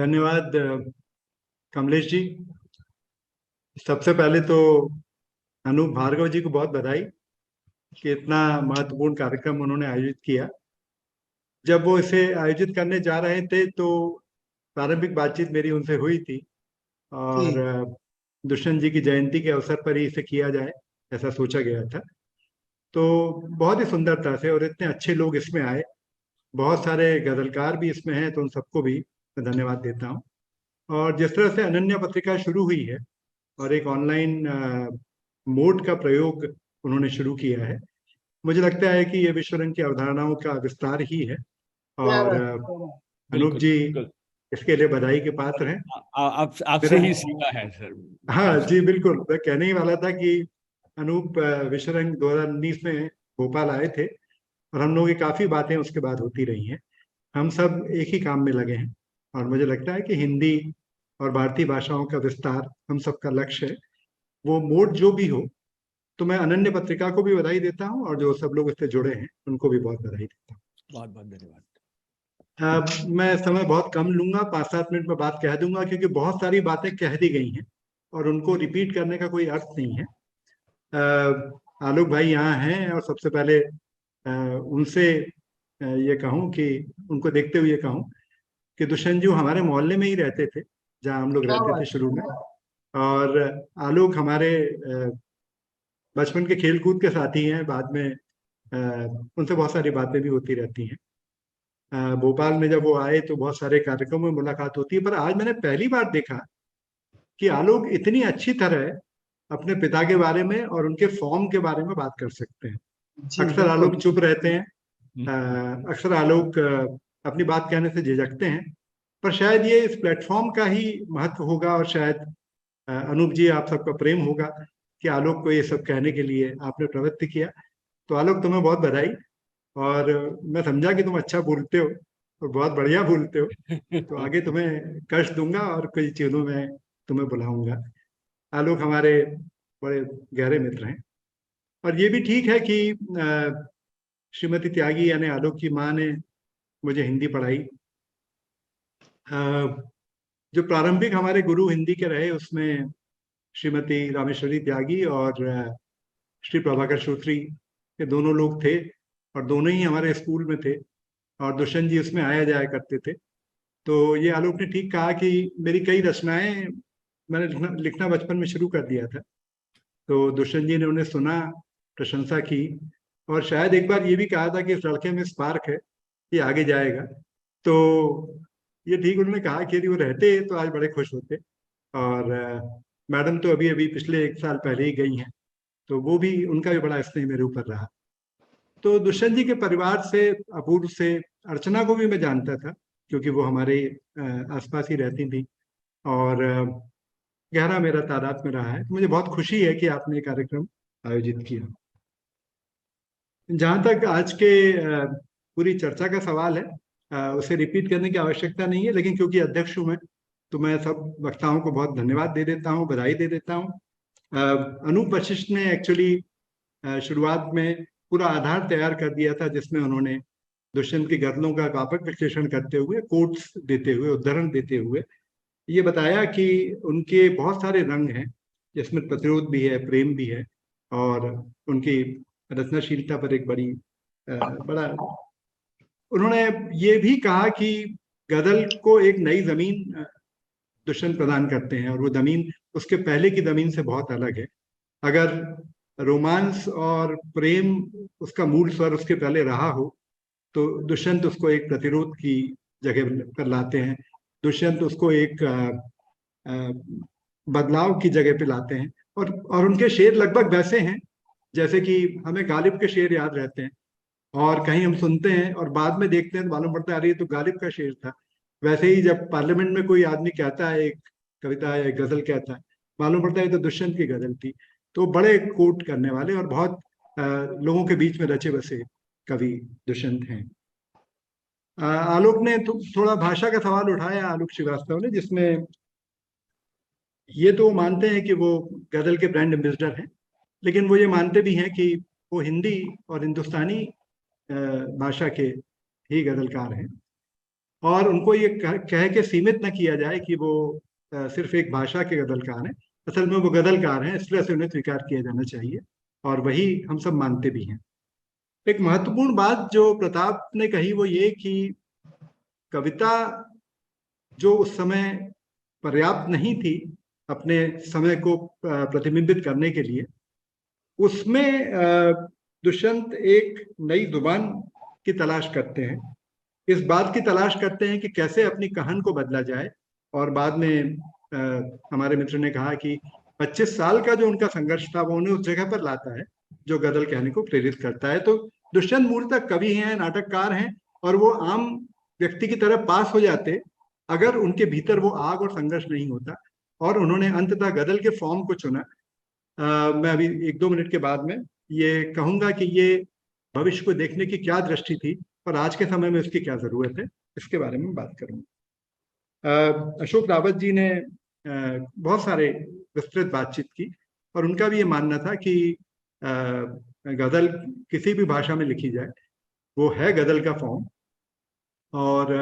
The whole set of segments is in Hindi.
धन्यवाद कमलेश जी। सबसे पहले तो अनूप भार्गव जी को बहुत बधाई कि इतना महत्वपूर्ण कार्यक्रम उन्होंने आयोजित किया। जब वो इसे आयोजित करने जा रहे थे तो प्रारंभिक बातचीत मेरी उनसे हुई थी और जी। दुष्यंत जी की जयंती के अवसर पर ही इसे किया जाए, ऐसा सोचा गया था। तो बहुत ही सुंदरता से और इतने अच्छे लोग इसमें आए, बहुत सारे गजलकार भी इसमें हैं, तो उन सबको भी मैं धन्यवाद देता हूँ। और जिस तरह से अनन्या पत्रिका शुरू हुई है और एक ऑनलाइन मोड का प्रयोग उन्होंने शुरू किया है, मुझे लगता है कि ये विश्व रंग की अवधारणाओं का विस्तार ही है। क्या और बात है। अनूप बिल्कुल जी बिल्कुल। इसके लिए बधाई के पात्र हैं। आपसे मेरा ही सीखा है सर। हाँ आपसे। जी बिल्कुल, मैं कहने ही वाला था कि अनूप विश्व रंग 2019 में भोपाल आए थे और हम लोगों की काफी बातें उसके बाद होती रही हैं। हम सब एक ही काम में लगे हैं और मुझे लगता है कि हिंदी और भारतीय भाषाओं का विस्तार हम सबका लक्ष्य है। वो मोड जो भी हो, तो मैं अनन्य पत्रिका को भी बधाई देता हूँ और जो सब लोग इससे जुड़े हैं उनको भी बहुत बधाई देता हूँ। बहुत बहुत धन्यवाद। मैं समय बहुत कम लूंगा, 5-7 मिनट में बात कह दूंगा क्योंकि बहुत सारी बातें कह दी गई हैं और उनको रिपीट करने का कोई अर्थ नहीं है। आलोक भाई यहाँ हैं और सबसे पहले उनसे ये कहूँ कि उनको देखते हुए कहूँ कि दुष्यंत जी हमारे मोहल्ले में ही रहते थे जहाँ हम लोग क्या रहते थे बात शुरू में। और आलोक हमारे बचपन के खेल कूद के साथी हैं, बाद में उनसे बहुत सारी बातें भी होती रहती हैं। भोपाल में जब वो आए तो बहुत सारे कार्यक्रमों में मुलाकात होती है, पर आज मैंने पहली बार देखा कि आलोक इतनी अच्छी तरह अपने पिता के बारे में और उनके फॉर्म के बारे में बात कर सकते हैं। जी अक्सर बिल्कुल। आलोक चुप रहते हैं, हम्म। अक्सर आलोक अपनी बात कहने से झिझकते हैं, पर शायद ये इस प्लेटफॉर्म का ही महत्व होगा और शायद अनूप जी आप सबका प्रेम होगा कि आलोक को ये सब कहने के लिए आपने प्रवृत्ति किया। तो आलोक तुम्हें बहुत बधाई। और मैं समझा कि तुम अच्छा बोलते हो और बहुत बढ़िया बोलते हो, तो आगे तुम्हें कष्ट दूंगा और कई चीजों में तुम्हें बुलाऊंगा। आलोक हमारे बड़े गहरे मित्र हैं और ये भी ठीक है कि श्रीमती त्यागी यानी आलोक की माँ ने मुझे हिंदी पढ़ाई। अ, जो प्रारंभिक हमारे गुरु हिंदी के रहे उसमें श्रीमती रामेश्वरी त्यागी और श्री प्रभाकर श्रोत्री, ये दोनों लोग थे और दोनों ही हमारे स्कूल में थे और दुष्यंत जी उसमें आया जाया करते थे। तो ये आलोक ने ठीक कहा कि मेरी कई रचनाएं मैंने लिखना लिखना बचपन में शुरू कर दिया था, तो दुष्यंत जी ने उन्हें सुना, प्रशंसा की और शायद एक बार ये भी कहा था कि इस लड़के में स्पार्क है, ये आगे जाएगा। तो ये ठीक उन्होंने कहा कि यदि वो रहते तो आज बड़े खुश होते। और मैडम तो अभी अभी पिछले 1 साल पहले ही गई हैं, तो वो भी उनका भी बड़ा स्नेह मेरे ऊपर रहा। तो दुष्यंत जी के परिवार से, अपूर्व से, अर्चना को भी मैं जानता था क्योंकि वो हमारे आसपास ही रहती थी और गहरा मेरा तादाद में रहा है। तो मुझे बहुत खुशी है कि आपने ये कार्यक्रम आयोजित किया। जहाँ तक आज के पूरी चर्चा का सवाल है, उसे रिपीट करने की आवश्यकता नहीं है, लेकिन क्योंकि अध्यक्ष हूँ मैं, तो मैं सब वक्ताओं को बहुत धन्यवाद दे देता हूँ, बधाई दे देता हूँ। अनूप वशिष्ठ ने एक्चुअली शुरुआत में पूरा आधार तैयार कर दिया था जिसमें उन्होंने दुष्यंत की गजलों का व्यापक विश्लेषण करते हुए, कोट्स देते हुए, उद्धरण देते हुए ये बताया कि उनके बहुत सारे रंग हैं जिसमें प्रतिरोध भी है, प्रेम भी है और उनकी रचनाशीलता पर एक बड़ा उन्होंने ये भी कहा कि गजल को एक नई जमीन दुष्यंत प्रदान करते हैं और वो जमीन उसके पहले की जमीन से बहुत अलग है। अगर रोमांस और प्रेम उसका मूल स्वर उसके पहले रहा हो, तो दुष्यंत उसको एक प्रतिरोध की जगह पर लाते हैं, दुष्यंत उसको एक अ, बदलाव की जगह पे लाते हैं। और उनके शेर लगभग वैसे हैं जैसे कि हमें गालिब के शेर याद रहते हैं और कहीं हम सुनते हैं और बाद में देखते हैं तो मालूम पड़ता है अरे ये तो गालिब का शेर था। वैसे ही जब पार्लियामेंट में कोई आदमी कहता है एक कविता या एक गजल कहता है, मालूम पड़ता है ये तो दुष्यंत की गजल थी। तो बड़े कोट करने वाले और बहुत लोगों के बीच में रचे बसे कवि दुष्यंत हैं। आलोक ने थोड़ा भाषा का सवाल उठाया, आलोक श्रीवास्तव ने, जिसमें ये तो मानते हैं कि वो गजल के ब्रांड एम्बेसडर हैं, लेकिन वो ये मानते भी हैं कि वो हिंदी और हिंदुस्तानी भाषा के ही गजलकार हैं। और उनको ये कह के सीमित न किया जाए कि वो सिर्फ एक भाषा के गजलकार हैं। असल में वो गजलकार हैं, इसलिए से उन्हें स्वीकार किया जाना चाहिए, और वही हम सब मानते भी हैं। एक महत्वपूर्ण बात जो प्रताप ने कही वो ये कि कविता जो उस समय पर्याप्त नहीं थी अपने समय को प्रतिबिंबित करने के लिए, उसमें दुष्यंत एक नई जुबान की तलाश करते हैं। इस बात की तलाश करते हैं कि कैसे अपनी कहानी को बदला जाए। और बाद में हमारे मित्र ने कहा कि 25 साल का जो उनका संघर्ष था वो उन्हें उस जगह पर लाता है जो गजल कहने को प्रेरित करता है। तो दुष्यंत मूलतः कवि हैं, नाटककार हैं, और वो आम व्यक्ति की तरह पास हो जाते अगर उनके भीतर वो आग और संघर्ष नहीं होता। और उन्होंने अंततः गजल के फॉर्म को चुना। मैं अभी 1-2 मिनट के बाद में ये कहूंगा कि ये भविष्य को देखने की क्या दृष्टि थी और आज के समय में उसकी क्या जरूरत है, इसके बारे में बात करूंगा। अशोक रावत जी ने बहुत सारे विस्तृत बातचीत की, और उनका भी ये मानना था कि गजल किसी भी भाषा में लिखी जाए वो है गजल का फॉर्म। और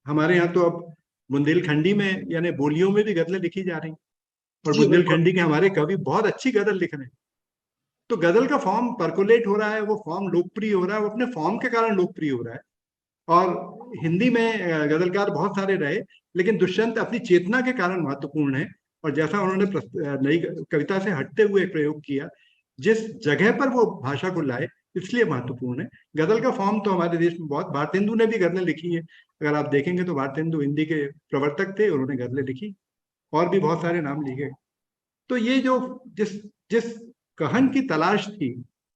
हमारे यहाँ तो अब बुंदेलखंडी में यानी बोलियों में भी गजलें लिखी जा रही, और जी बिल्कुल। बुंदेलखंडी के हमारे कवि बहुत अच्छी गजल लिख रहे हैं। तो गजल का फॉर्म परकोलेट हो रहा है, वो फॉर्म लोकप्रिय हो रहा है, वो अपने फॉर्म के कारण लोकप्रिय हो रहा है। और हिंदी में गजलकार बहुत सारे रहे, लेकिन दुष्यंत अपनी चेतना के कारण महत्वपूर्ण है। और जैसा उन्होंने नई कविता से हटते हुए प्रयोग किया, जिस जगह पर वो भाषा को लाए, इसलिए महत्वपूर्ण है। गजल का फॉर्म तो हमारे देश में बहुत, भारतेंदु ने भी गजलें लिखी है। अगर आप देखेंगे तो भारतेंदु हिंदी के प्रवर्तक थे, उन्होंने गजलें लिखी, और भी बहुत सारे नाम लिखे। तो ये जो जिस जिस कहन की तलाश थी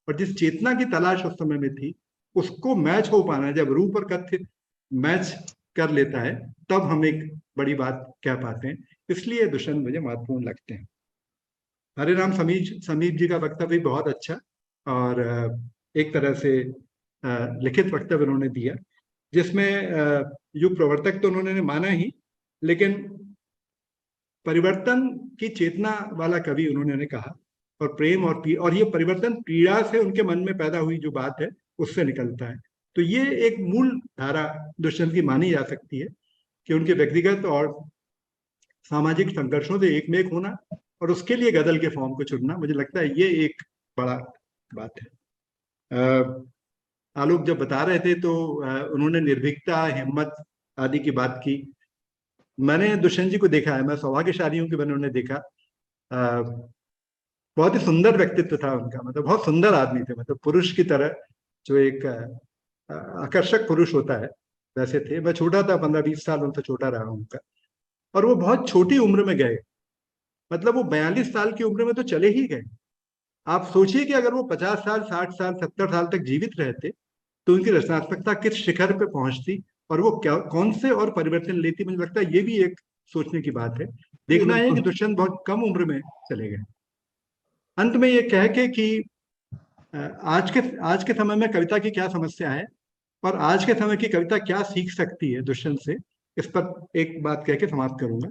और जिस चेतना की तलाश उस समय में थी, उसको मैच हो पाना, जब रूप और कथ्य मैच कर लेता है तब हम एक बड़ी बात कह पाते हैं। इसलिए दुष्यंत मुझे महत्वपूर्ण लगते हैं। हरे राम समीप जी का वक्तव्य भी बहुत अच्छा, और एक तरह से लिखित वक्तव्य उन्होंने दिया, जिसमें युग प्रवर्तक तो उन्होंने माना ही, लेकिन परिवर्तन की चेतना वाला कवि उन्होंने कहा। और प्रेम और ये परिवर्तन पीड़ा से उनके मन में पैदा हुई जो बात है उससे निकलता है। तो ये एक मूल धारा दुष्यंत की मानी जा सकती है कि उनके व्यक्तिगत और सामाजिक संघर्षों से एक में एक होना, और उसके लिए गजल के फॉर्म को चुनना, मुझे लगता है ये एक बड़ा बात है। आलोक जब बता रहे थे तो उन्होंने निर्भीकता, हिम्मत आदि की बात की। मैंने दुष्यंत जी को देखा है, मैं सौभाग्यशाली हूं कि मैंने उन्हें देखा। बहुत ही सुंदर व्यक्तित्व था उनका, मतलब बहुत सुंदर आदमी थे, मतलब पुरुष की तरह, जो एक आकर्षक पुरुष होता है वैसे थे। मैं छोटा था, 15-20 साल उनसे छोटा रहा उनका, और वो बहुत छोटी उम्र में गए। मतलब वो 42 साल की उम्र में तो चले ही गए। आप सोचिए कि अगर वो 50 साल, 60 साल, 70 साल तक जीवित रहते तो उनकी रचनात्मकता किस शिखर पे पहुंचती, और वो क्या कौन से और परिवर्तन लेती। मुझे लगता है ये भी एक सोचने की बात है। देखना है कि दुष्यंत बहुत कम उम्र में चले गए। अंत में ये कह के कि आज के समय में कविता की क्या समस्या है और आज के समय की कविता क्या सीख सकती है दुष्यंत से, इस पर एक बात कह के समाप्त करूंगा।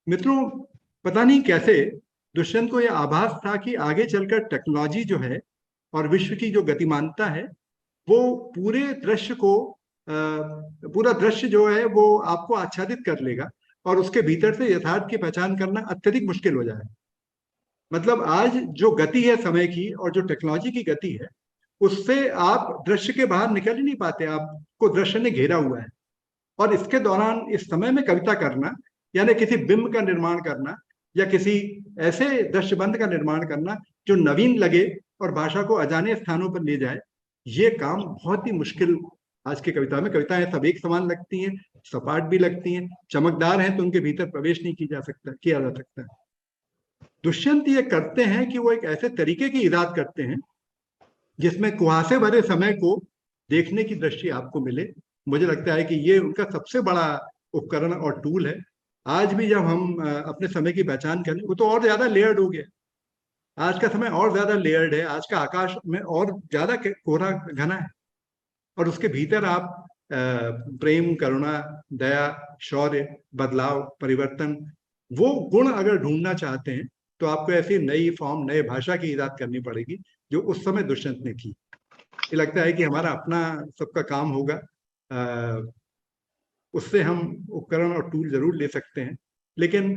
मित्रों, पता नहीं कैसे दुष्यंत को यह आभास था कि आगे चलकर टेक्नोलॉजी जो है और विश्व की जो गतिमानता है, वो पूरा दृश्य जो है वो आपको आच्छादित कर लेगा, और उसके भीतर से यथार्थ की पहचान करना अत्यधिक मुश्किल हो जाए। मतलब आज जो गति है समय की और जो टेक्नोलॉजी की गति है, उससे आप दृश्य के बाहर निकल ही नहीं पाते, आपको दृश्य ने घेरा हुआ है। और इसके दौरान इस समय में कविता करना, यानी किसी बिंब का निर्माण करना या किसी ऐसे दृश्यबंध का निर्माण करना जो नवीन लगे और भाषा को अजाने स्थानों पर ले जाए, ये काम बहुत ही मुश्किल आज की कविता में। कविताएं सब एक समान लगती हैं, सपाट भी लगती हैं, चमकदार हैं, तो उनके भीतर प्रवेश नहीं किया जा सकता। दुष्यंत ये करते हैं कि वो एक ऐसे तरीके की इजाद करते हैं जिसमें कुहासे भरे समय को देखने की दृष्टि आपको मिले। मुझे लगता है कि ये उनका सबसे बड़ा उपकरण और टूल है। आज भी जब हम अपने समय की पहचान करें, वो तो और ज्यादा लेयर्ड हो गया। आज का समय और ज्यादा लेयर्ड है, आज का आकाश में और ज्यादा कोहरा घना है, और उसके भीतर आप प्रेम, करुणा, दया, शौर्य, बदलाव, परिवर्तन, वो गुण अगर ढूंढना चाहते हैं तो आपको ऐसी नई फॉर्म, नए भाषा की इजाद करनी पड़ेगी जो उस समय दुष्यंत ने की। ये लगता है कि हमारा अपना सबका काम होगा उससे हम उपकरण और टूल जरूर ले सकते हैं, लेकिन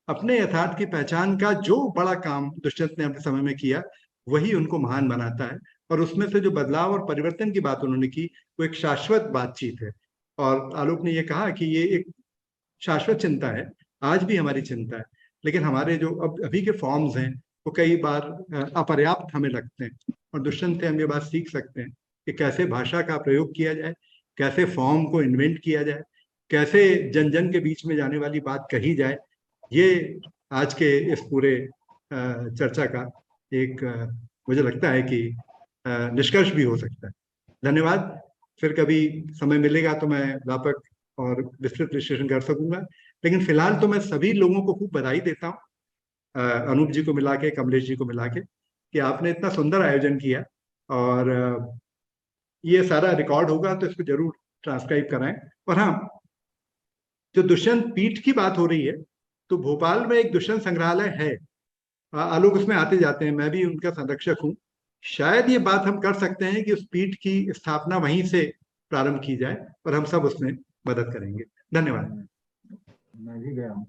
अपने यथार्थ की पहचान का जो बड़ा काम दुष्यंत ने अपने समय में किया वही उनको महान बनाता है। और उसमें से जो बदलाव और परिवर्तन की बात उन्होंने की वो एक शाश्वत बातचीत है। और आलोक ने ये कहा कि ये एक शाश्वत चिंता है, आज भी हमारी चिंता है, लेकिन हमारे जो अब अभी के फॉर्म्स हैं वो कई बार अपर्याप्त हमें लगते हैं। और दुष्यंत से हम ये बात सीख सकते हैं कि कैसे भाषा का प्रयोग किया जाए, कैसे फॉर्म को इन्वेंट किया जाए, कैसे जन जन के बीच में जाने वाली बात कही जाए। ये आज के इस पूरे चर्चा का एक मुझे लगता है कि निष्कर्ष भी हो सकता है। धन्यवाद। फिर कभी समय मिलेगा तो मैं व्यापक और विस्तृत विश्लेषण कर सकूंगा, लेकिन फिलहाल तो मैं सभी लोगों को खूब बधाई देता हूँ, अनूप जी को मिला के, कमलेश जी को मिला के, कि आपने इतना सुंदर आयोजन किया। और ये सारा रिकॉर्ड होगा तो इसको जरूर ट्रांसक्राइब कराएं। और हाँ, जो दुष्यंत पीठ की बात हो रही है, तो भोपाल में एक दुष्यंत संग्रहालय है, आलोक उसमें आते जाते हैं, मैं भी उनका संरक्षक हूँ। शायद ये बात हम कर सकते हैं कि उस पीठ की स्थापना वहीं से प्रारंभ की जाए और हम सब उसमें मदद करेंगे। धन्यवाद। मैं भी गया हूँ।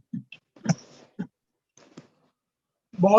बहुत